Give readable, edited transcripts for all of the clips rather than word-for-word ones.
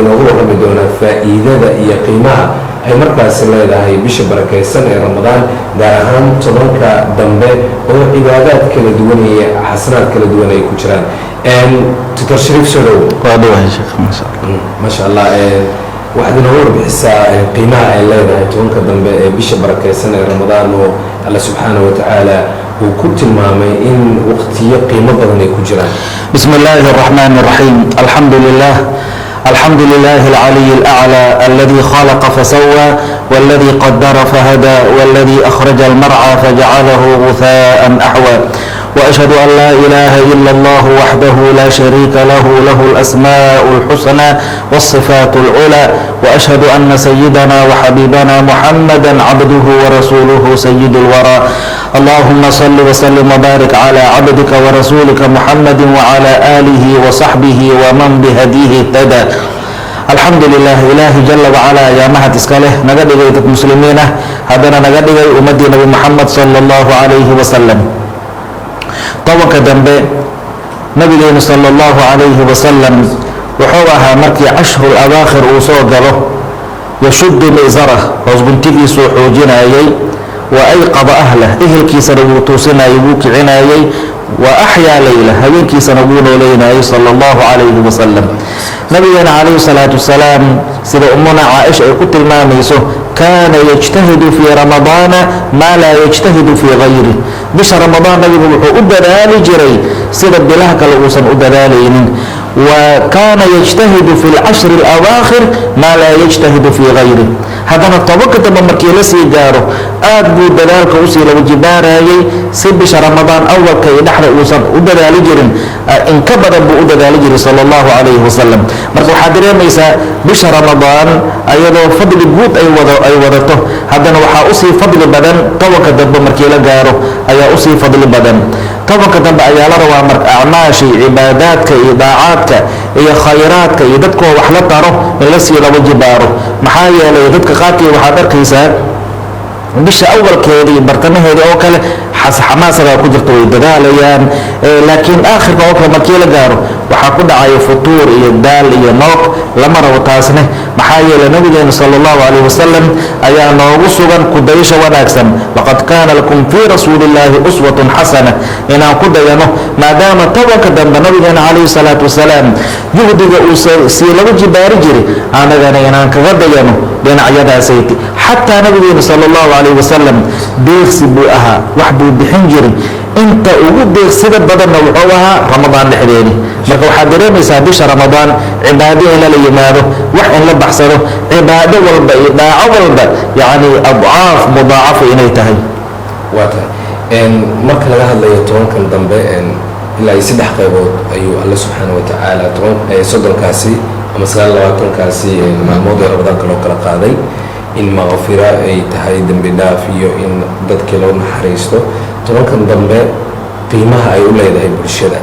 inoogu warrami doonaa faa'iidada iyo qiimaha ay markaasi leedahay bisha barakaysan ee ramadaan, gaar ahaan tobanka dambe oo cibaadaad kala duwan iyo xasanaad kala duwan ay ku jiraan. Dr. Shariif soo dhow. waa dhawahay sheekh maasha allah. waxaad inoogu warbixisaa qiimaha ay leedahay tobanka dambe ee bisha barakaysan ee ramadaan oo alla subxaanahu watacaala uu ku tilmaamay in waqtiyo qiimo badan ay ku jiraan. بسم الله الرحمن الرحيم الحمد لله العلي الأعلى الذي خلق فسوى والذي قدر فهدى والذي أخرج المرعى فجعله غثاء أحوى وأشهد أن لا إله إلا الله وحده لا شريك له الأسماء الحسنى والصفات العلى وأشهد أن سيدنا وحبيبنا محمدا عبده ورسوله سيد الورى اللهم صل وسلم وبارك على عبدك ورسولك محمد وعلى آله وصحبه ومن بهديه اهتدى. الحمد لله إلهي جل وعلا يا مهد اسكاله نغدغ دد مسلمين هذا نغدغ امتي نبي محمد صلى الله عليه وسلم. طبق دنبه نبينا صلى الله عليه وسلم وحوها مركي عشر الأواخر وصوغله يشد مئزره وزبنتي سو خوجينايي وأيقظ أهله كيس توسنا يبوك عنايي وأحيا ليلة كيس نبون لينا صلى الله عليه وسلم. نبينا عليه الصلاة والسلام سيدة أمنا عائشة قلت الماميسه كان يجتهد في رمضان ما لا يجتهد في غيره. بش رمضان نبي بلحو أددالي جري سيدة بلهك الأوسن أددالين، وكان يجتهد في العشر الأواخر ما لا يجتهد في غيره. هذا الطبقة بمركي لسي جاره أدبو دلالك أوسي لو جباري سبش رمضان أول كي نحن أوسن أددالي جرين إن كبر أبو أددالي جري صلى الله عليه وسلم. مركو حاضرين ميسا بش رمضان أيضا فضل بوت أي وضته هذا وحا أوسي فضل بدن طبقة بمركي لجاره أي أوسي فضل بدن طبقة دب أيا لروا مرك أعماشي عباداتك إضاعاتك إيه خيراتك يدك وحلتره لسي لو جباره محايا ليدك قاتي وحضرك يسار بش أول كذي برتمه هذي أو كله حماسة كجرت ويداليان لكن آخر كوكب مكيل جاره وحقود عي فطور يدال ينوق لما روتاسنه محايا لنبي صلى الله عليه وسلم أيا نوصلا كديش وناكسن لقد كان لكم في رسول الله أسوة حسنة إن كد ينو ما دام توك دم نبينا عليه الصلاة والسلام يهدي سيلو جباري جري أنا غني أنا كغد ينو بين عيادة سيتي حتى نبينا صلى الله عليه وسلم بيخسبوها وحبو بحنجري انت وجود سيده بدن وحوها رمضان دحديني marka waxa dareemaysaa bisha ramadaan cibaado in la yimaado wax in la baxsado cibaado walba iyo daaco walba yaani adcaaf mudaacafa inay tahay waata marka laga hadlayo tobankan dambe ilaa saddex qaybood ayuu Allah subhanahu wa ta'ala sodonkaasi ama 29kaasi maalmood ee ramadaanka loo kala qaaday in maghfira ay tahay dambi dhaaf iyo in dadka loo naxariisto. tobankan dambe qiimaha ay u leedahay bulshada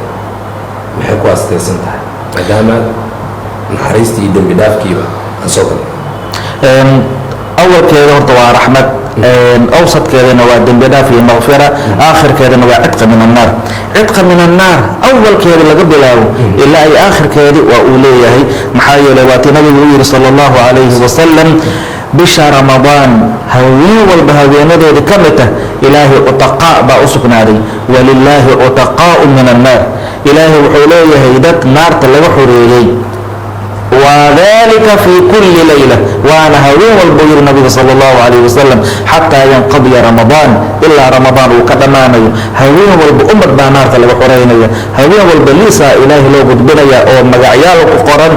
maxay ku asteesan tahay maadaama naxariista iyo dambi dhaafkiiba aan soo galay. awalkeeda horta waa raxmad, awsadkeedana waa dambi dhaaf iyo maghfira, aakhirkeedana waa cidqa min annaar. cidqa min annaar awalkeeda laga bilaabo ilaa ay aakhirkeedi waa uu leeyahay. maxaa yeelay waatii nabigu u yidhi sala allahu calayhi wasalam bisha ramadaan haween walba haweenadeeda ka mid ah ilaahay utaqaa baa u sugnaaday walilaahi utaqaa'u min annaar. ilaahay wuxuu leeyahay dad naarta laga xoreeyey وذلك في كل ليلة وأنا هوين والبوير النبي صلى الله عليه وسلم حتى ينقضي رمضان إلا رمضان وكدمانه هوين والبؤمر بانار تلقى قرينيا هوين والبليسة إلهي لو قد بنيا أو مقعيال وقرن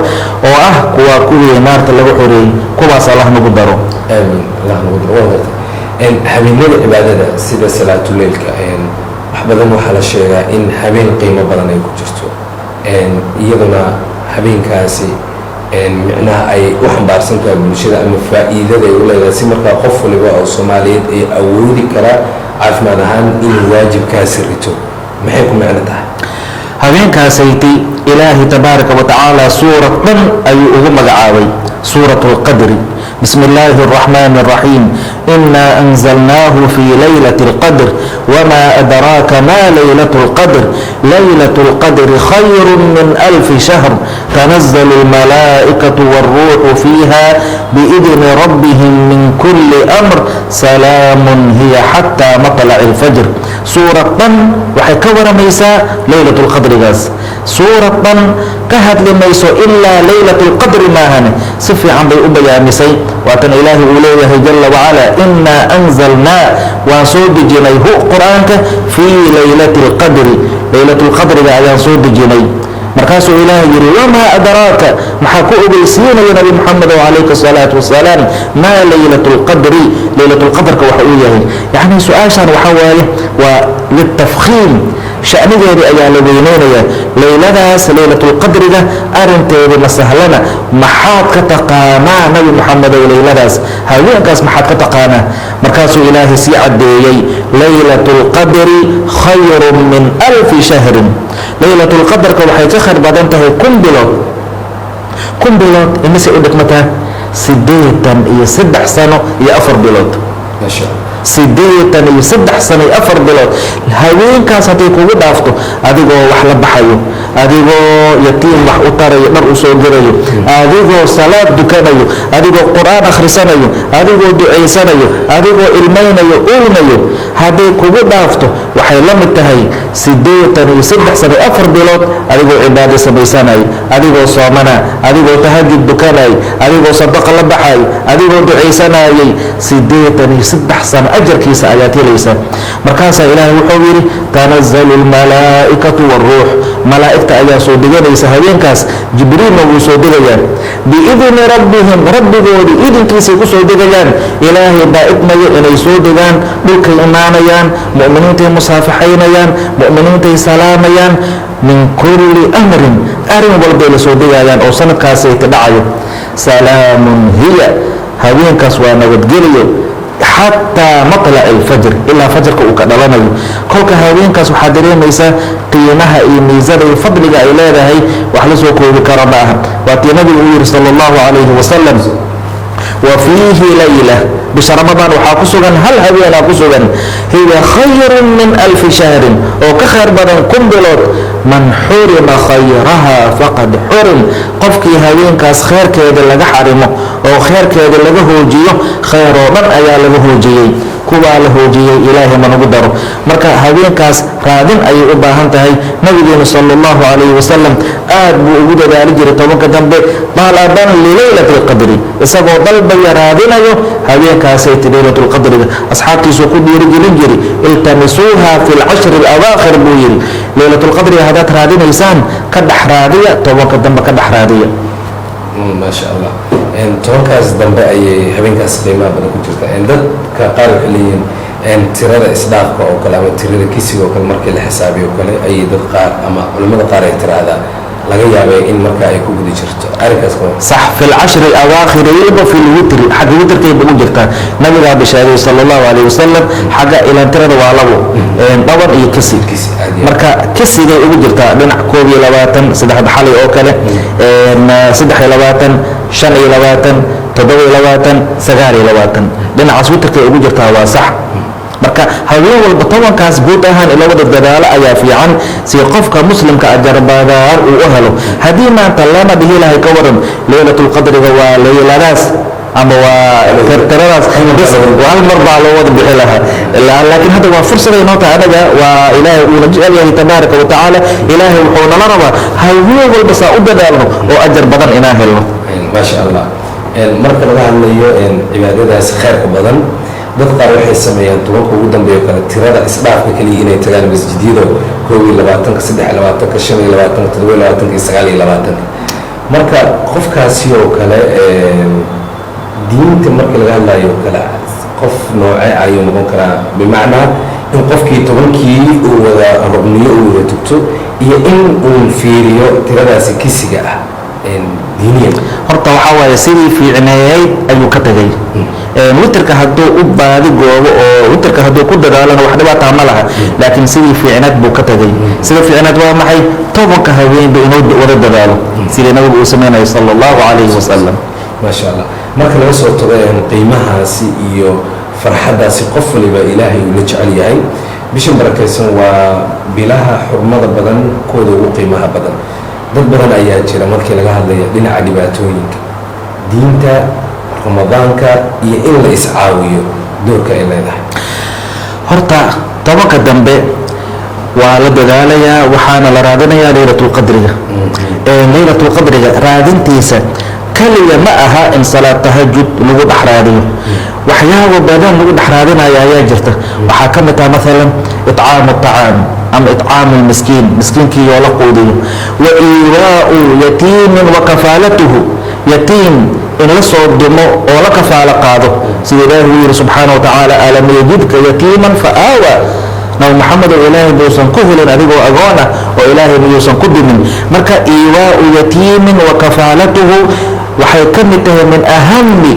كوا كوي نار تلقى قرين كوا صلاح نقدره آمين الله نقدره. هوين العبادة سيدة صلاة الليل أحبذن وحال الشيء إن هوين قيمة بدن يكجرتو يدنا هوين كاسي معناها أي واحد بارسنت بالشدة أما فائدة يقول لك سمرك قف لبا أو صوماليد أولي كرا عارف معناها إن واجب كاسرته ما حيكون معناتها هذين كاسيتي إلهي تبارك وتعالى سورة من أي أغمى عاوي سورة القدر بسم الله الرحمن الرحيم إنا أنزلناه في ليلة القدر وما أدراك ما ليلة القدر ليلة القدر خير من 1000 شهر تنزل الملائكة والروح فيها بإذن ربهم من كل أمر سلام هي حتى مطلع الفجر سورة وحكور ميسا ليلة القدر غاز سورة كهد لميسو إلا ليلة القدر ما هن صفي عن بي أبيا مسي واتن إله إليه جل وعلا إنا أنزلنا وصود جنيه قرآنك في ليلة القدر ليلة القدر غاز صود جنيه markaasuu ilaahay yidhi wamaa adraaka maxaa ku ogeysiinaya nabi moxamed calayhi asalaatu wasalaam maa laylatu lqadri laylatulqadarka waxa uu yahay yacni su-aashan waxaa waaye waa litafkhiim sha'nigeedii ayaa la weyneynaya layladaas laylatulqadriga arinteedii ma sahlana maxaad ka taqaanaa nabi moxamedow layladaas haweenkaas maxaad ka taqaanaa markaasuu ilaahay sii caddeeyey laylatu lqadri khayrun min 1000 shahrin laylatulqadarka waxay ka khayr badan tahay kun bilood imise u dhigmataa 83 sano iyo 4 bilood 83 sano iyo 4 bilood haweenkaas hadday kugu dhaafto adigoo wax la baxayo adigoo yatiim wax u tarayo dhar u soo garayo adigoo salaad dukanayo adigoo qur-aan akhrisanayo adigoo ducaysanayo adigoo ilmaynayo uunayo hadday kugu dhaafto waxay la mid tahay 83 sano 4 bilood adigoo cibaado samaysanayo adigoo soomana adigoo tahajud dukanayo adigoo sadaqa la baxayo adigoo ducaysanayay 83 sano ajarkiisa ayaad helaysaa markaasaa ilaahay wuxuu yidhi tanazalu almalaa'ikatu waaruux malaa'igta ayaa soo deganaysa habeenkaas jibriilna wuu soo degayaa biidni rabbihim rabbigoodii idinkiisay ku soo degayaan ilaahay baa idmaya inay soo degaan dhulkay imaanayaan mu'miniintay musaafaxaynayaan mu'miniintay salaamayaan min kulli amrin arrin walbay la soo degayaan oo sanadkaasay ka dhacayo salaamun hiya habeenkaas waa nabadgeliyo xataa maطlac alfajr ilaa fajarka uu ka dhalanayo kolka haweenkaas waxaa dareemaysaa qiimaha iyo miisada iyo fadliga ay leedahay wax la soo koobi kara ma aha waatii nabigu uu yihi salى اllahu calayhi wasalam wafiihi layla bisha ramadaan waxaa ku sugan hal haweenaa ku sugan hiya khayru min 1000 shahrin oo ka khayr badan 1 bilood man xurima khayraha faqad xurim qofkii haweenkaas khayrkeeda laga xarimo oo khayrkeeda laga hoojiyo khayr oo dhan ayaa laga hoojiyey kuwaa la hoojiyey ilaahay managu daro marka haweenkaas raadin ayay u baahan tahay nabigeenu sala allahu calayhi wasalam aad buu ugu dadaali jiray tobanka dambe talaban lilaylati lqadri isagoo dalbaya raadinayo haweenkaasay ti laylatulqadriga asxaabtiisuu ku dhiirigelin jiri iltamisuuha fi lcashri alawaakhir buu yidhi laylatulqadriga haddaad raadinaysaan ka dhex raadiya tobanka dambe ka dhex raadiya maasha allah tobankaas dambe ayay habeenkaas qiimaha badan ku jirta dadka qaar waxay leeyihiin tirada isdhaafka oo kale ama tirada kisiga oo kale markii la xisaabiyo kale ayay dad qaar ama culimmada qaar ay tiraahdaa laga yaabay in markaa ay ku guda jirto arrinkaas صح في العشر الأواخر يبقى في الوتر حق الوتر كيف بقول جرتا نبي قال بشهاده صلى الله عليه وسلم حق إلى ترى والله طبعا يكسي مركا كسي ده يقول جرتا بين كوبي لواتن صدح بحالي أو كله صدح لواتن شن لواتن تضوي لواتن سجاري لواتن بين عصوتر كيف يقول جرتا وصح marka haween walba tobankaas guud ahaan ila wada dadaalo ayaa fiican si qofka muslimka ajarbaadaan uu u helo haddii maanta lama dhihi lahay ka waran laylatul qadriga waa layladaas ama waa tirtiradaas bas hal mar baa loo wada bixi lahaa laakiin hadda waa fursad ay noo tahay anaga waa ilaahay uu jecel yahay tabaaraka wa tacaala ilaahay wuxuu nala rabaa haween walba saa u dadaalno oo ajar badan inaan helno maasha allah marka laga hadlayo cibaadadaas khayrka badan dad qaar waxay sameeyaan tobanka ugu dambeeyo kale tirada isdhaafka kaliya inay tagaan masjidyada 22 marka qofkaasi oo kale diinta marka laga hadlayo kale qof noocee ayuu noqon karaa bimacnaa in qofkii tobankii uu wada rubniyo uu wada tugto iyo in uu fiiriyo tiradaasi kisiga ah horta waxaa waaye sidii fiicneeyd ayuu ka tagay witrka hadduu u baadi goobo oo witrka hadduu ku dadaalana wax dhibaataa ma laha laakiin sidii fiicneed buu ka tagay sida fiicneed waa maxay tobanka haweenba inuu wada dadaalo sidii nabigu uu samaynayo sala allahu calayhi wasalam maasha allah. marka laga soo tago qiimahaasi iyo farxaddaasi qof waliba ilaahay uu la jecel yahay, bishan barakaysan waa bilaha xurmada badan kooda ugu qiimaha badan. dad badan ayaa jira markii laga hadlaya dhinaca dhibaatooyinka diinta ramadaanka iyo in la iscaawiyo doorka ay leedahay. horta tobanka dambe waa la dadaalayaa, waxaana la raadinayaa laylatulqadriga. laylatulqadriga raadintiisa kaliya ma aha in salaad tahajud lagu dhex raadiyo, waxyaabo badan lagu dhex raadinaya ayaa jirta. waxaa ka mid ah maalan icaamu acaam ama icaamu lmiskiin, miskiinkii oo la quudiyo, wa iiwaau yatiimin wa kafaalatuhu, yatiim in la soo dumo oo la kafaalo qaado, sida ilaahi uu yidhi subxaana wa tacaala alam yajidka yatiiman fa aawaa. nabi maxamed oo ilaahay buusan ku helin adigoo agoon ah oo ilaahay miyuusan ku dimin. marka iiwaau yatiimin wa kafaalatuhu waxay ka mid tahay min ahami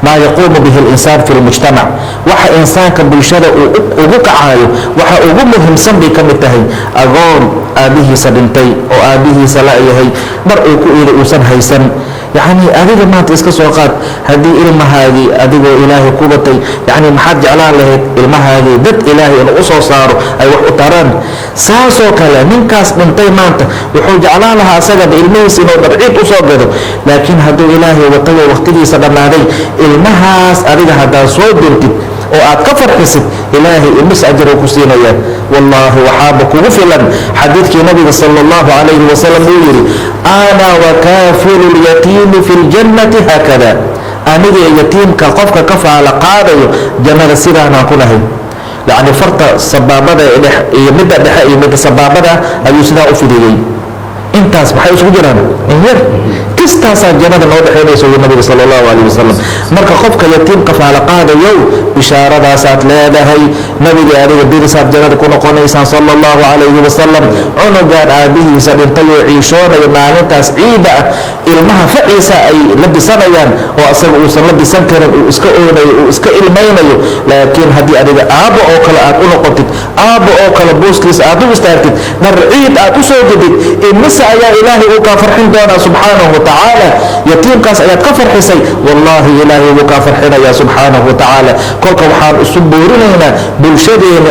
maa yaquumu bihi alinsaan fi lmujtamac. waxa insaanka bulshada uu ugu kacayo waxa ugu muhiimsan bay ka mid tahay. agoon aabbihiisa dhintay oo aabbihiisa la-yahay dhar uu ku iili uusan haysan, yacni adiga maanta iska soo qaad haddii ilmahaagii adigoo ilaahay ku batay, yacni maxaad jeclaan lahayd ilmahaagii dad ilaahay inuu u soo saaro ay wax u taraan. saasoo kale ninkaas dhintay maanta wuxuu jeclaan lahaa asagaba ilmihiisa inuu dharciid u soo gado, laakiin hadduu ilaahay watayoo waqtigiisa dhammaaday, ilmahaas adiga haddaad soo dirtid oo aad ka farxisid, ilaahay imis ajaruu ku siinayaa. wallaahi waxaaba kugu filan xadiidkii nabiga sala allahu calayhi wasalam uu yidhi ana wakaafilu lyatiimi fi ljannati haakada, aniga yatiimka qofka ka faala qaadayo jannada sidaanaan ku nahay. yacni farta sabaabada iyo midda dhexe iyo midda sabaabada ayuu sidaa u fidiyey. intaas maxay isugu jiraan yar kastaasaa jannada noo dhexaynaysa uu nabiga sala allahu calayh wasalam. marka qofka yatiim kafaala qaadayow bishaaradaasaaad leedahay, nabiga adiga dirisaad jannada ku noqonaysaan sala allahu calayhi wasalam. cunugaan aabbihiisa dhintay oo ciishoonayo maalintaas ciida ah, ilmaha faciisa ay labisanayaan oo asaga uusan labisan karin, uu iska oonayo, uu iska ilmaynayo. laakiin haddii adiga aabbo oo kale aad u noqotid, aabbo oo kale buuskiisa aad u istaagtid, dhar ciid aad u soo gedid, imise ayaa ilaahay uu kaa farxin doonaa subxaanahu wa tacaala. yatiimkaas ayaad ka farxisay, wallaahi ilaahay wuu kaa farxinayaa subxaanahu wa tacaala. kolka waxaan isu boorinaynaa bulshadeena,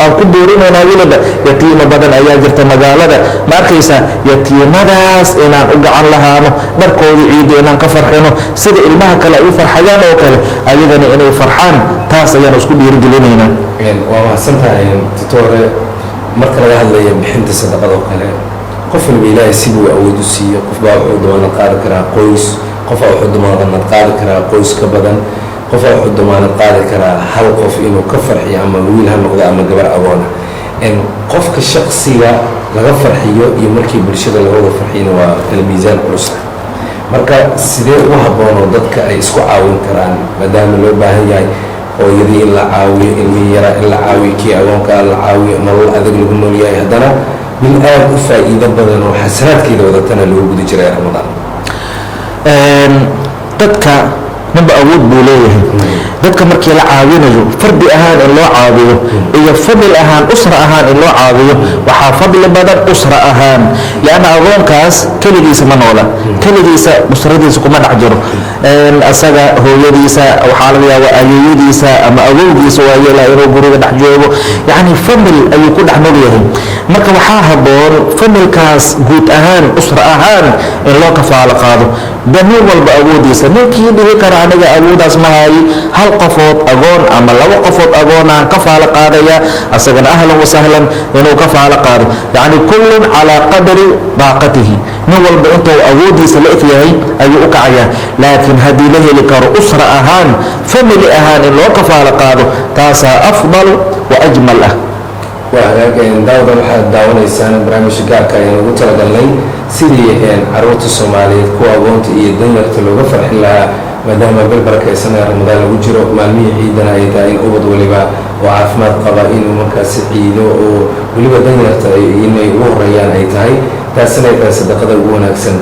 aan ku boorinaynaa weliba yatiimo badan ayaa jirta magaalada, ma arkaysaa? yatiimadaas inaan u gacan lahaano, dharkoodii ciidda inaan ka farxino, sida ilmaha kale ay u farxayaan oo kale ayagana inay farxaan, taas ayaan isku dhiirigelinaynaa. waa mahadsantahay titoore. marka laga hadlaya bixinta sadaqada oo kale, qof waliba ilaahay siduu awood u siiyo. qofbaa wuxuu damaanad qaadi karaa qoys, qofbaa wuxuu damaanad qaadi karaa qoys ka badan, qofbaa wuxuu damaanad qaadi karaa hal qof inuu ka farxiyo, ama wiil ha noqdo ama gabar agoona. qofka shaqsiga laga farxiyo iyo markii bulshada laga wada farxiyana waa kala miisaan culus ah. marka sidee ugu habboonoo dadka ay isku caawin karaan, maadaama loo baahan yahay hooyadii in la caawiyo, ilmihii yaraa in la caawiyo, kii agoonkaa la caawiyo, nolol adag lagu nool yahay, haddana bil aad u faa'iido badan oo xasanaadkeeda wadatana loogu guda jiray ramadaan. dadka ninba awood buu leeyahay. dadka markii la caawinayo fardi ahaan in loo caawiyo iyo fadl ahaan usra ahaan in loo caawiyo waxaa fadli badan usra ahaan, lianna agoonkaas keligiisa ma noola, keligiisa usradiisa kuma dhex jiro. asaga hooyadiisa waxaa laga yaaba ayeeyadiisa ama awowgiisa waa yeelaa inuu guriga dhex joogo, yacni famil ayuu ku dhex nool yahay. marka waxaa habboon familkaas guud ahaan usra ahaan in loo kafaalo qaado, damiin walba awoodiisa. ninkii dhihi kara aniga awoodaas ma haayi, hal qofood agoon ama laba qofood agoonaan kafaalo qaadaya, asagana ahlan wasahlan inuu kafaalo qaado. yacni kullun calaa qadri daaqatihi, nin walba intuu awoodiisa la eg yahay ayuu u kacayaa. laakiin haddii la heli karo usra ahaan, famili ahaan in loo kafaalo qaado, taasaa afdal wa ajmal ah. waa hagaageen daawada waxaad daawanaysaan barnaamijka gaarka ayaan ugu talagalnay sidii caruurta soomaaliyeed kuwa agoonta iyo danyarta looga farxin lahaa, maadaama bil barakaysan ee ramadaan lagu jiro, maalmihii ciidana ay tahay in ubad waliba oo caafimaad qaba inuu markaasi ciido, oo weliba danyarta inay ugu horeeyaan ay tahay, taasina ay tahay sadaqada ugu wanaagsan.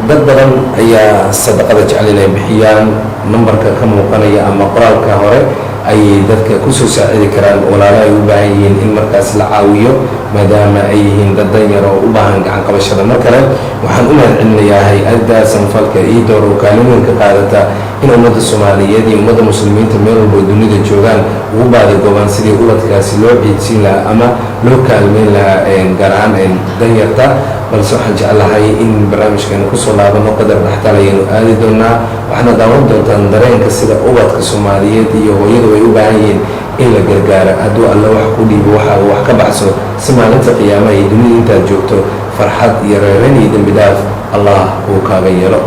dad badan ayaa sadaqada jecel inay bixiyaan. nambarka ka muuqanaya ama qoraalka hore ay dadka kusoo saacidi karaan walaalo ay u baahan yihiin in markaas la caawiyo maadaama ay yihiin dad danyar oo u baahan gacan qabashada. mar kale waxaan u mahadcelinayaa hay-adda samafalka iyo door oo kaalin weyn ka qaadata in ummadda soomaaliyeed iyo ummadda muslimiinta meel walbo dunida joogaan ugu baadigoobaan sidii ubadkaasi loo ciidsiin lahaa ama loo kaalmeyn lahaa gaar ahaan danyarta. balse waxaan jeclahay in barnaamijkeena kusoo laabano qadar dhaxtal ayaynu aadi doonaa. waxaana daawan doontaan dareenka sida ubadka soomaaliyeed iyo hooyadu ay u baahan yihiin in la gargaaro hadduu alla wax ku dhiibo waxa uu wax ka baxso si maalinta qiyaamaha iyo dunida intaad joogto farxad iyo reerayn iyo dembi dhaaf allah uu kaaga yeelo.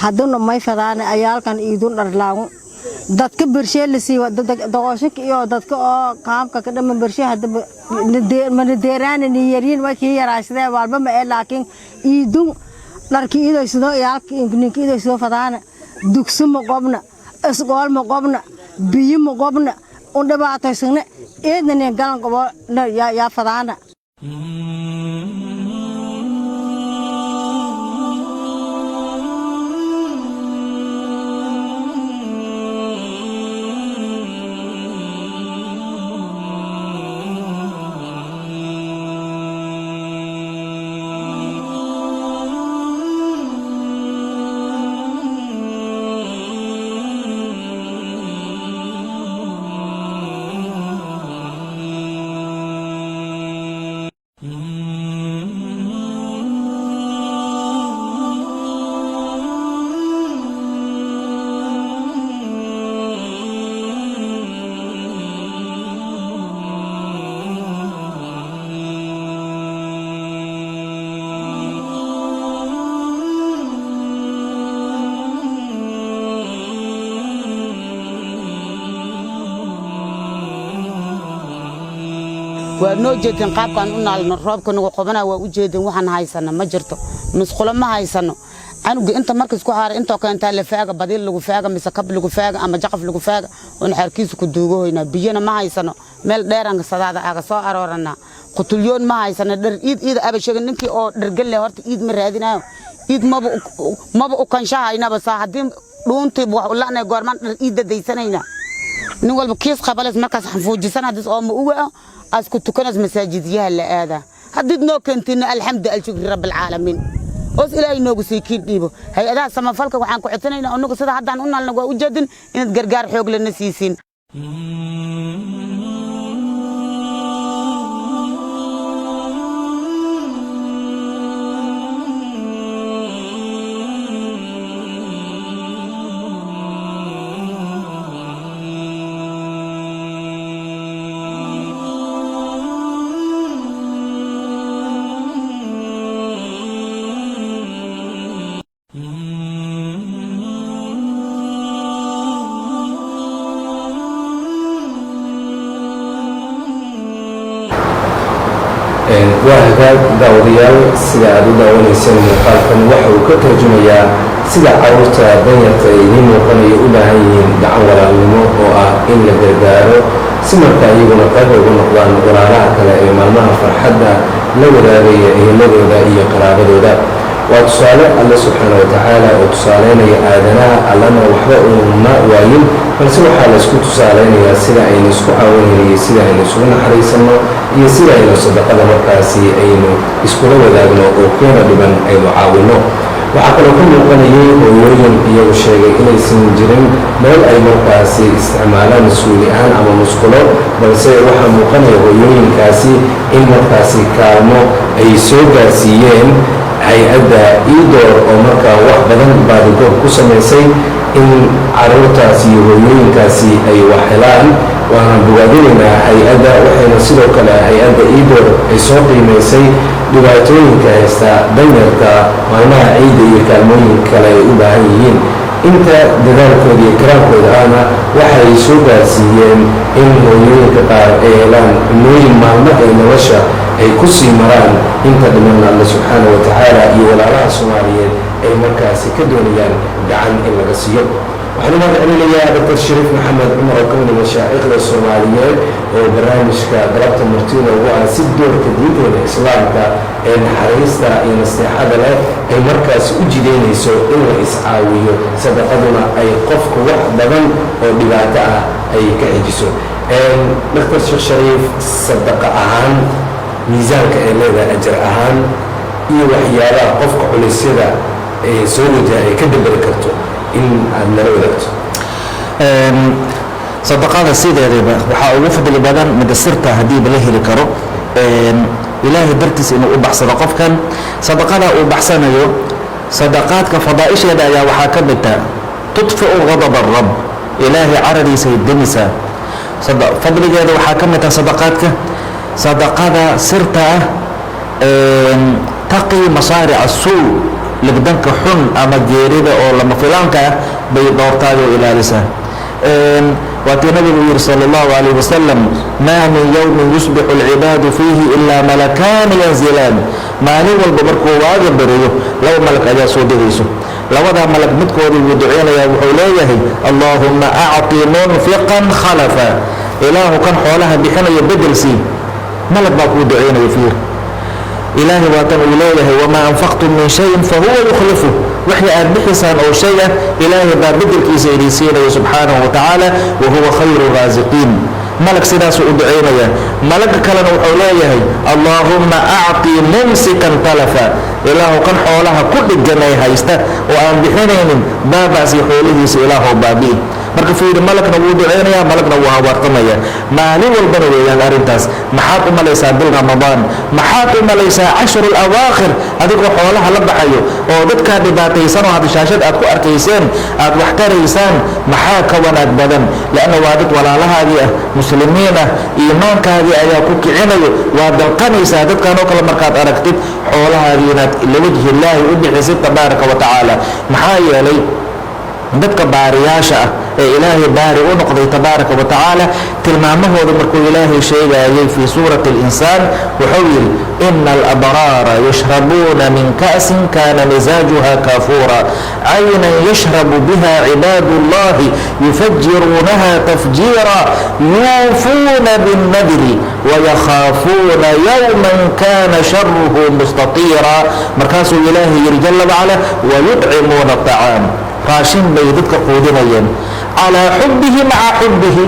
haddana may fadaana ayaalkan iidun dharlaagu dadka bershe la siiwa doqoshik iyo dadka oo qaamka ka dhaman bershe hadda mana deeraan ni yarin way ki yaraasday walba ma ee laakiin iidun dharki iido sidoo ayaalka ninki iido sidoo fadaana dugsi ma qobna isgool ma qobna biyo ma qobna un dhibaataysana eedna galan qobo ya fadaana ونو جدًا قاب كان قلنا على الراب كانوا قبنا ووجدين وحنا هايسنا ما جرتو مسخلة ما هايسنا أنا أنت مركز كهار أنت كنت على فاجة بديل لجو فاجة مسكب لجو فاجة أما جقف لجو فاجة ونحركيز كدوجو هنا بيجينا ما هايسنا مال ديران صدادا أقصى أرورنا قتليون ما هايسنا در إيد أبي شغل نكى أو درجل له هرت إيد من هذينا إيد ما بقى كان شاء هنا بس هادين لون تبغى ولا أنا جارمان إيد ديسنا هنا نقول بكيس قبل مركز حنفوج سنة دس أم أوعى أسكت كنز مساجديها اللي هذا حددنا كنتنا الحمد لله شكر رب العالمين أس إلى إنه سيكين ديبو هي هذا سما فلك وحن كعتنا إنه قصة حد عن قلنا إنه وجدن إن تجرجر حوج للنسيسين waa hagaag daawadayaal sida aad u daawanayseen muuqaalkan waxa uu ka tarjumayaa sida carruurta danyarta ay idiin muuqanayo u baahan yihiin gacan walaalnimo oo ah in la gargaaro si marka iyaguna qayb ugu noqdaan walaalaha kale ee maalmaha farxadda la wadaagaya eheladooda iyo qaraabadooda. waa tusaale alle subxaana wa tacaala oo tusaaleynaya aadanaha allana waxba uma waayin, balse waxaa laysku tusaaleynayaa sida aynu isku caawinayno iyo sida aynu isugu naxariisanno iyo sida aynu sadaqada markaasi aynu iskula wadaagno oo keena dhiban aynu caawinno. waxaa kaloo ka muuqanayay hooyooyin iyagu sheegay inaysan jirin meel ay markaasi isticmaalaan mas-uuli ahaan ama musqulo, balse waxaa muuqanaya hooyooyinkaasi in markaasi kaalmo ay soo gaarsiiyeen hay-adda iidoor oo markaa wax badan baadigood ku samaysay in carruurtaasi iyo hooyooyinkaasi ay wax helaan. waana bogaadinaynaa hay-adda, waxayna sidoo kale hay-adda iidoor ay soo qiimaysay dhibaatooyinka haysta danyarka maalmaha ciidda iyo kaalmooyin kale ay u baahan yihiin. inta dadaalkooda iyo karaankooda ahna waxay soo gaarsiiyeen in hooyooyinka qaar ay helaan cunooyin maalmo ee nolosha ay ku sii maraan inta dhimanna alle subxaana wa tacaala iyo walaalaha soomaaliyeed ay markaasi ka doonayaan gacan in laga siiyo. waxaan umahad celinayaa dr shariif maxamed cumar oo ka mid mashaa'ikhda soomaaliyeed oo barnaamijka galabta martiina ugu ah si doorka diinteena islaamka ee naxariista iyo nasteexada leh ay markaasi u jideynayso in la iscaawiyo, sadaqaduna ay qofku wax badan oo dhibaato ah ay ka xijiso. dr sheekh shariif, sadaqa ahaan miisaanka ay leedahay ajar ahaan iyo waxyaabaha qofka culisyada ee soo wajaha ay ka dabari karto in aad nala wadaagto. sadaqada sideedaba waxaa ugu fadli badan mida sirta haddiiba la heli karo ilaahay dartiis inuu u baxsado qofkan sadaqada uu baxsanayo. sadaqaadka fadaa'isheeda ayaa waxaa ka midta tudfiu ghadab arab, ilaahay caradiisay demisaa. fadligeeda waxaa ka mid taha sadaqaadka sadaqada sirta ah taqii masaarica suu, ligdanka xun ama geerida oo lama filaanka ah bay doortaayoo ilaalisaa. waatii nabigu yidhi sala allahu calayh wasalam maa min yowmin yusbixu alcibaadu fiihi ilaa malakaani yanzilaan. maalin walba markuu waaga beriyo laba malag ayaa soo degayso. labadaa malag midkoodii wuu duceynayaa, wuxuu leeyahay allaahumma acti munfiqan khalafa, ilaahu kan xoolaha bixinaya bedelsii. malag baa kuu duceynaya fiir. ilaahay waatan uu leeyahay wamaa anfaqtum min shayin fahuwa yukhlifu, wixii aad bixisaan oo shay ah ilaahay baa bedelkiisa idin siinaya subxaanahu wa tacaala wa huwa khayru raasiqiin. malag sidaasuu u duceynaya. malaga kalena wuxuu leeyahay allaahumma acti mumsikan talafa, ilaahu kan xoolaha ku dhiganay haysta oo aan bixinaynin baaba'si xoolihiisa ilaahow baabi'i. marka fiiri, malagna wuu duceynayaa, malagna wuu hawaartamaya. maalin walbana weeyaan arrintaas. maxaad u malaysaa bil ramadaan, maxaad u malaysaa cashru alawaakhir adigoo xoolaha la baxayo oo dadkaa dhibaataysan oo hadishaashad aad ku arkayseen aad wax taraysaan, maxaa ka wanaag badan? leanna waa dad walaalahaagii ah, muslimiin ah, iimaankaagii ayaa ku kicinayo. waa dalqanaysaa dadkan oo kale markaad aragtid xoolahaagii inaad liwajhi illaahi u bixisid tabaaraka wa tacaala. maxaa yeelay dadka baariyaasha ah ee ilaahay baari u noqday tabaaraka wa tacaala tilmaamahooda markuu ilaahay sheegayay fii suurati alinsaan wuxuu yidhi ina alabraara yashrabuuna min ka'sin kaana misaajuha kaafuura caynan yashrabu biha cibaadu llahi yufajiruunaha tafjiira yuufuuna binnadri wayakhaafuuna yowman kana sharuhu mustatiira. markaasuu ilaahay yidhi jala wacala wayudcimuuna aطacaam, raashin bay dadka quudinayeen calaa xubbihi maca xubbihi,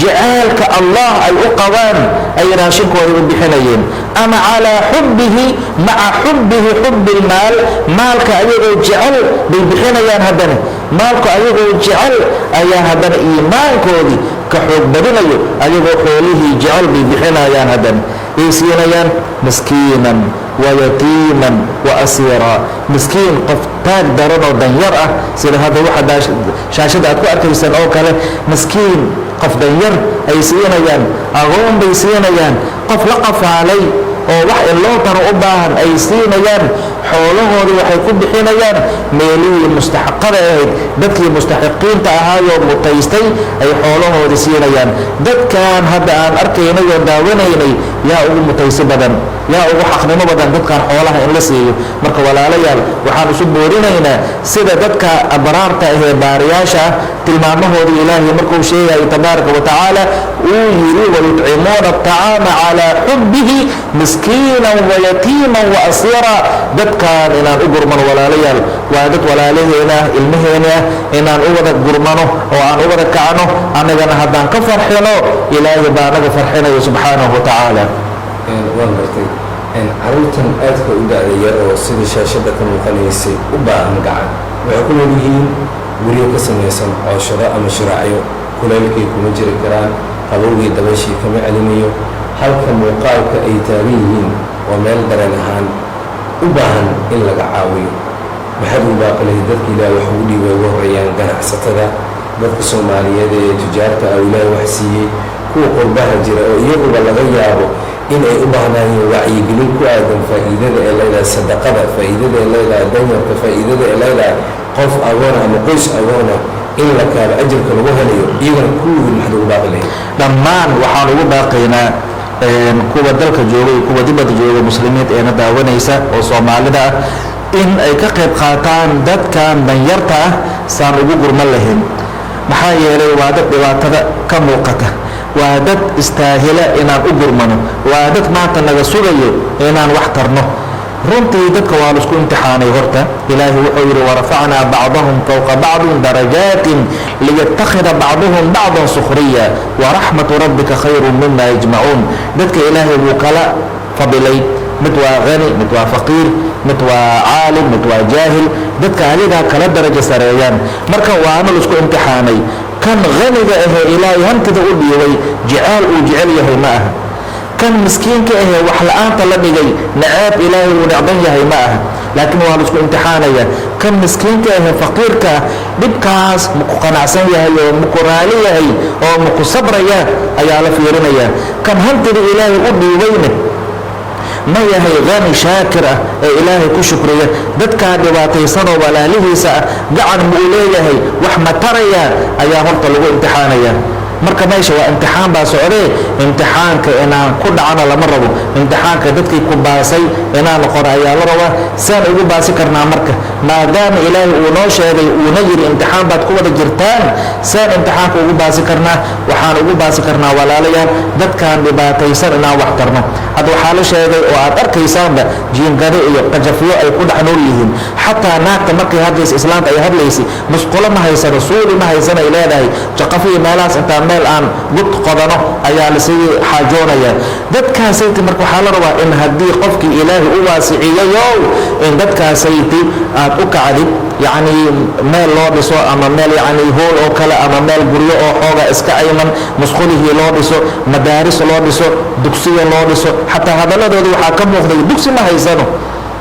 jacaylka allah ay u qabaan ay raashinkooda u bixinayeen, ama calaa xubbihi maca xubbihi xubbi lmaal, maalka ayagoo jecel bay bixinayaan. haddana maalku ayagoo jecel ayaa haddana iimaankoodii ka xoog badinayo, ayagoo xoolihii jecel bay bixinayaan. haddana ay siinayaan miskiinan wayatiiman wa asiira, miskiin qof taag daran oo danyar ah sida hadda waxa shaashada aad ku arkaysaan oo kale. miskiin qof danyar ay siinayaan, agoon bay siinayaan, qof la qafaalay oo wax in loo taro u baahan ay siinayaan. xoolahoodii waxay ku bixinayaan meelihii mustaxaqada ahayd, dadkii mustaxiqiinta ahaayoo mutaystay ay xoolahoodii siinayaan. dadkan hadda aan arkaynay oo daawanaynay yaa ugu mutaysi badan? yaa ugu xaqnimo badan dadkan xoolaha in la siiyo. marka walaalayaal waxaan isu boorinaynaa sida dadka abraarta ahee baariyaasha ah tilmaamahooda ilaahay markuu sheegayo tabaaraka wa tacaala uu yidhi wayutcimuuna aطacaama calaa xubbihi miskiinan wayatiiman waasiira. dadkan inaan u gurmano walaalayaal waa dad walaalaheena ah ilmaheena ah inaan u wada gurmano oo aan u wada kacno annagana haddaan ka farxino ilaahay baa naga farxinayo subxaanahu wa tacaala. waan gartay caruurtan aadka u da-da yar oo sida shaashada ka muuqanaysay u baahan gacan waxay ku nool yihiin guryo ka samaysan cooshado ama shiraacyo kuleelkay kuma jiri karaan qabowgii dabashii kama celinayo halka muuqaalka ay taagan yihiin waa meel dareen ahaan u baahan in laga caawiyo. maxaad u baaqalay dadka ilaahay wax ugu dhiibay ugu horreeyaan ganacsatada dadka soomaaliyeed ee tujaarta ah ilaahay wax siiyey kuwa qurbaha jira oo iyaguba laga yaabo in ay u baahnaayeen wacyigelin ku aadan faa'iidada ee leedahay sadaqada faa'iidada ee leedahay danyarka faa'iidada ee leedahay qof agoona ama qoys agoona in la kaabo ajarka lagu helayo iyagana kuwii maxaad ugu baaqi lahayd? dhammaan waxaan ugu baaqaynaa kuwa dalka jooga iyo kuwa dibadda jooga muslimiinta eena daawanaysa oo soomaalida ah in ay ka qayb qaataan dadkan danyarta ah saan ugu gurman lahayn. maxaa yeelay waa dad dhibaatada ka muuqata, waa dad istaahila inaan u gurmano, waa dad maanta naga sugayo inaan wax tarno. runtii dadka waa laisku imtixaanay horta. ilaahi wuxuu yidhi warafacnaa bacdahum fowqa bacdin darajaatin liyattakhida bacduhum bacdan sukhriya waraxmatu rabbika khayrun mima yajmacuun. dadka ilaahay wuu kala fadilay, mid waa hani, mid waa faqiir, mid waa caalim, mid waa jaahil. dadka adigaa kala darajo sareeyaan. marka waana laisku imtixaanay. kan haniga ahee ilaahay hantida u dhiibay jeceel uu jecel yahay ma aha. kan miskiinka ahee wax la-aanta la dhigay nacaab ilaahay uu necban yahay ma aha. laakiin waa laisku imtixaanaya. kan miskiinka ahee faqiirka ah dhibkaas maku qanacsan yahay oo maku raali yahay oo maku sabraya ayaa la fiirinaya. kan hantida ilaahay u dhiibayna ma yahay hani shaakir ah ee ilaahay ku shukriya. dadkaa dhibaataysanoo walaalihiisa ah gacan ma u leeyahay wax ma taraya ayaa horta lagu imtixaanaya. marka meesha waa imtixaan baa socdee imtixaanka inaan ku dhacno lama rabo. imtixaanka dadkii ku baasay inaan noqono ayaa la rabaa. saan ugu baasi karnaa marka maadaama ilaahay uu noo sheegay uuna yidhi imtixaan baad ku wada jirtaan, saan imtixaanka ugu baasi karnaa? waxaan ugu baasi karnaa walaalayaal dadkaan dhibaataysan inaan wax tarno. hadda waxaa la sheegay oo aad arkaysaanba jiingado iyo qajafyo ay ku dhex nool yihiin. xataa naagta markay hadlaysa islaamta ay hadlaysay musqulo ma haysano, suuli ma haysano ay leedahay. jaqafo iyo meelahaas intaa meel aan gud qodano ayaa lasii xaajoonaya. dadkaasayti marka waxaa la rabaa in haddii qofkii ilaahay u waasiciyayow in dadkaasayti aad u kacdid, yacni meel loo dhiso ama meel yacni hool oo kale ama meel guryo oo xooga iska ayman musqulihii loo dhiso, madaaris loo dhiso, dugsiya loo dhiso. xataa hadaladooda waxaa ka muuqday dugsi ma haysano.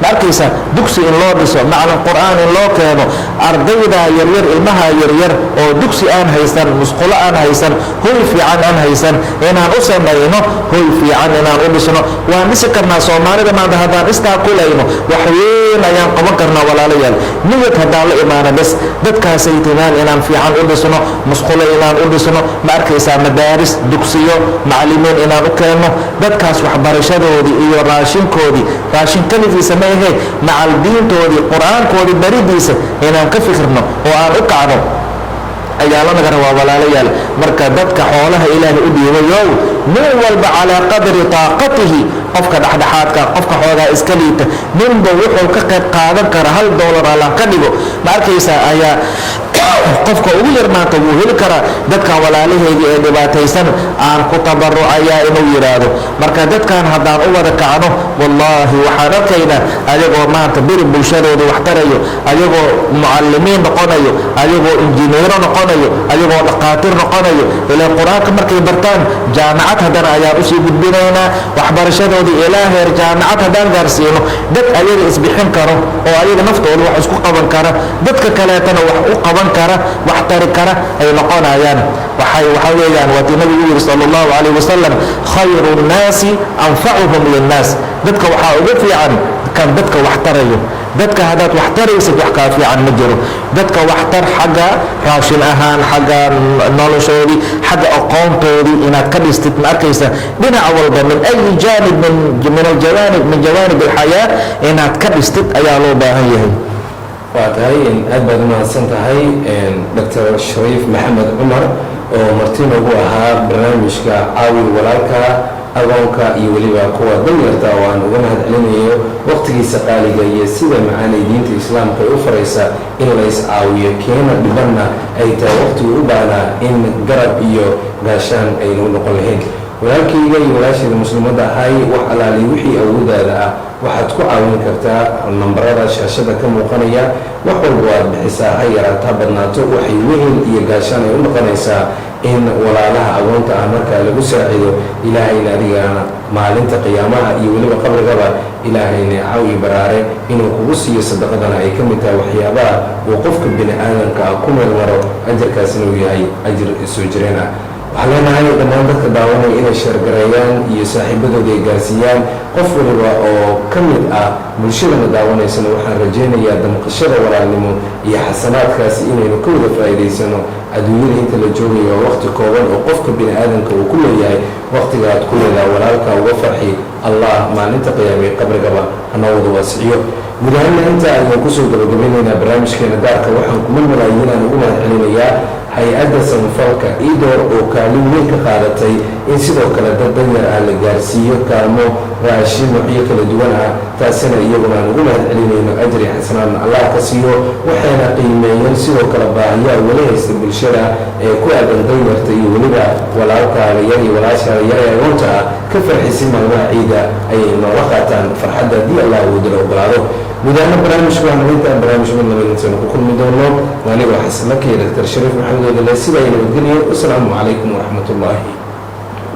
ma arkaysaa dugsi in loo dhiso, macalin qur'aan in loo keeno, ardayda yaryar ilmaha yaryar oo dugsi aan haysan, musqulo aan haysan, hoy fiican aan haysan inaan u samayno, hoy fiican inaan u dhisno. waan dhisi karnaa soomaalida maanta haddaan istaa kulayno wax weyn ayaan qaban karnaa walaalayaal. niyad haddaan la imaano bes dadkaasay timaan inaan fiican u dhisno, musqulo inaan u dhisno, ma arkaysaa madaaris, dugsiyo, macalimiin inaan u keenno. dadkaas waxbarashadoodii iyo raashinkoodii, raashin kaligiisa ma ahe macal diintoodii qur'aankoodii baridiisa inaan ka fikirno oo aan u kacno ayaa la naga rabaa walaalayaal. marka dadka xoolaha ilaahay u dhiibayow nin walba calaa qadri taaqatihi, qofka dhexdhexaadka, qofka xoogaa iska liita, ninba wuxuu ka qayb qaadan kara $1 allah ka dhigo. ma arkaysaa ayaa qofka ugu yar maanta wuu heli karaa. dadkan walaalahayga ee dhibaataysan aan ku tabarucayaa inuu yidhaahdo. marka dadkan haddaan u wada kacno wallaahi waxaan arkaynaa ayagoo maanta beri bulshadooda wax tarayo, ayagoo mucalimiin noqonayo, ayagoo injineero noqonayo, ayagoo dhaqaatiir noqonayo. ilaa qur-aanka markay bartaan jaamacad haddana ayaan usii gudbinaynaa. waxbarashadoodii ilaa heer jaamacad haddaan gaarsiino dad ayaga isbixin karo oo ayaga naftooda wax isku qaban kara, dadka kaleetana wax u qaban kara, wax tari kara ay noqonayaan. waxaa weeyaan waatii nabigu yidhi sala allahu calayh wasalam khayru nnaasi anfacuhum linnaas. dadka waxaa ugu fiican kan dadka wax tarayo, dadka haddaad wax taraysid wax kaa fiican ma jiro. dadka waxtar xagga raashin ahaan, xagga noloshoodii, xagga aqoontoodii inaad ka dhistid ma arkaysa dhinac walba min ayi jaanib min aljawaanib min jawaanib alxayaa inaad ka dhistid ayaa loo baahan yahay. waa tahay aad baad u mahadsan tahay dr shariif maxamed cumar oo marti noogu ahaa barnaamijka caawi walaalka agoonka iyo weliba kuwa danyarta oo aan uga mahad celinayo waqtigiisa qaaliga iyo sida macaanay diinta islaamka ay u faraysa in la iscaawiyo keena dhibanna ay tahay waqtigu u baahnaa in garab iyo gaashaan aynu noqon lahayn. walaalkayga iyo walaashayda muslimadda ahay wax alaali wixii awoodaada ah waxaad ku caawin kartaa nambarada shaashada ka muuqanaya. wax walba waad bixisaa, ha yaraato ha badnaato, waxay wehel iyo gaashaan ay u noqonaysaa in walaalaha agoonta ah markaa lagu saacido. ilaahayna adigana maalinta qiyaamaha iyo weliba qabrigaba ilaahayna caawi baraare inuu kugu siiyo sadaqadana ay ka mid tahay waxyaabaha uu qofka bini aadamka ah ku meel maro, ajarkaasina uu yahay ajir soo jireen ah. waxaan leenahay dhammaan dadka daawanaya inay sheergareeyaan iyo saaxiibadooda ay gaarsiiyaan. qof waliba oo ka mid ah bulshadana daawanaysana waxaan rajaynayaa damqashada walaalnimo iyo xasanaadkaasi inaynu ka wada faa'iidaysano. adduunyada inta la joogayo waa waqti kooban oo qofka bini aadamka uu ku leeyahay. waqtiga aad ku leedaha walaalka uga farxi allah maalinta qiyaamay qabrigaba hana wada waasiciyo. guud ahaanna inta ayaan kusoo gabagabeynaynaa barnaamijkeena daarka. waxaan kuma malaayiinaan ugu mahad celinayaa hay-adda samafalka iidoor oo kaalin weyn ka qaadatay in sidoo kale dad danyar ah la gaarsiiyo kaalmo raashin noocyo kala duwan ah. taasina iyaguna aan ugu mahad celinayno ajri xasanaadna allah ka siiyo. waxayna qiimeeyeen sidoo kale baahiyaa weli haysta bulshada ee ku aadan danyarta iyo weliba walaalkaaga yar iyo walaashaada yar ee agoonta ah ka farxisi maalmaha ciida ayay noola qaataan farxadda haddii allah awoodala ogolaado. gudaana barnaamijku waxaan intaan barnaamij midnabadinsan ku kulmi doono anigoo xasanlakii dr shariif maxamed oodale sida ay nabadgeliyo. wasalaamu calaykum waraxmat ullaahi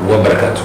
wabarakaatu.